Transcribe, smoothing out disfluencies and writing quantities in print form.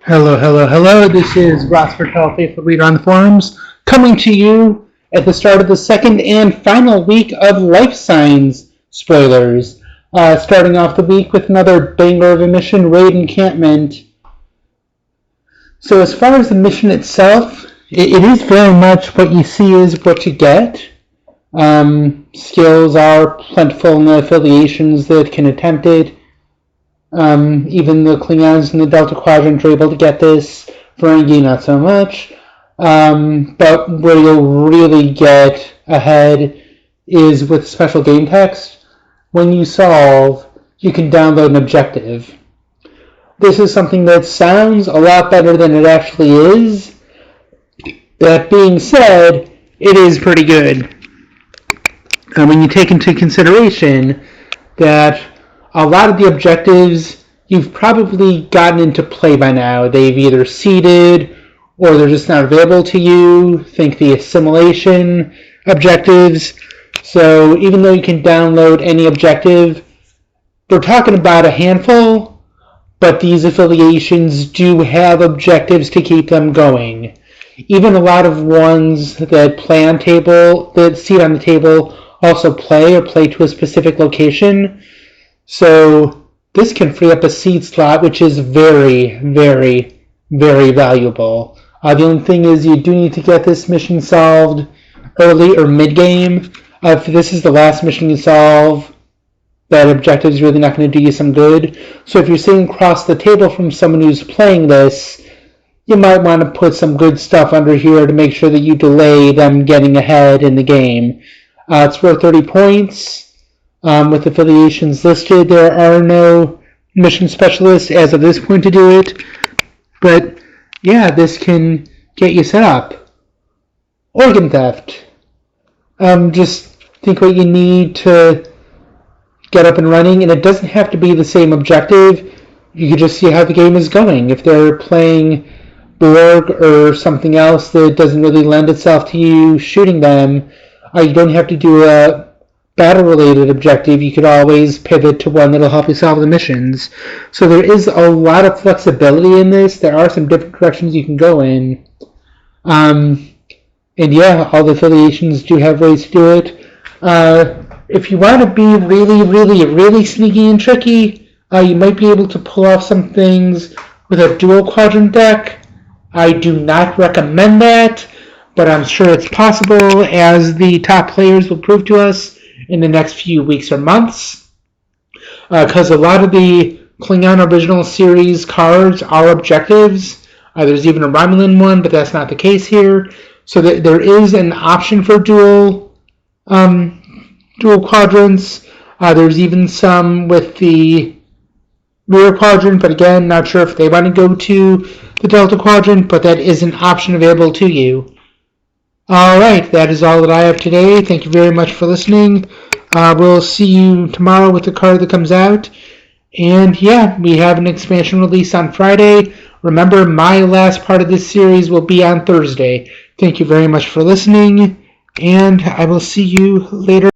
Hello, hello, hello. This is Ross Bertel, faithful reader on the forums, coming to you at the start of the second and final week of Lifesigns spoilers. Starting off the week with another banger of a mission, Radi Encampment. So as far as the mission itself, it is very much what you see is what you get. Skills are plentiful in the affiliations that can attempt it. Even the Klingons in the Delta Quadrant are able to get this. Ferengi, not so much. But where you'll really get ahead is with special game text. When you solve, you can download an objective. This is something that sounds a lot better than it actually is. That being said, it is pretty good. When you take into consideration that a lot of the objectives you've probably gotten into play by now. They've either seeded or they're just not available to you. Think the assimilation objectives. So even though you can download any objective, we're talking about a handful, but these affiliations do have objectives to keep them going. Even a lot of ones that play on table, that seed on the table, also play to a specific location. So this can free up a seed slot, which is very, very, very valuable. The only thing is you do need to get this mission solved early or mid-game. If this is the last mission you solve, that objective is really not going to do you some good. So if you're sitting across the table from someone who's playing this, you might want to put some good stuff under here to make sure that you delay them getting ahead in the game. It's worth 30 points. With affiliations listed, there are no mission specialists as of this point to do it. But yeah, this can get you set up. Organ theft. Just think what you need to get up and running, and it doesn't have to be the same objective. You can just see how the game is going. If they're playing Borg or something else that doesn't really lend itself to you shooting them, you don't have to do a battle-related objective. You could always pivot to one that'll help you solve the missions. So there is a lot of flexibility in this. There are some different directions you can go in. And yeah, all the affiliations do have ways to do it. If you want to be really, really, really sneaky and tricky, you might be able to pull off some things with a dual quadrant deck. I do not recommend that, but I'm sure it's possible, as the top players will prove to us in the next few weeks or months, because a lot of the Klingon original series cards are objectives. There's even a Romulan one, but that's not the case here. So there is an option for dual quadrants. There's even some with the rear quadrant, but again, not sure if they want to go to the Delta Quadrant, but that is an option available to you. Alright, that is all that I have today. Thank you very much for listening. We'll see you tomorrow with the card that comes out. And yeah, we have an expansion release on Friday. Remember, my last part of this series will be on Thursday. Thank you very much for listening, and I will see you later.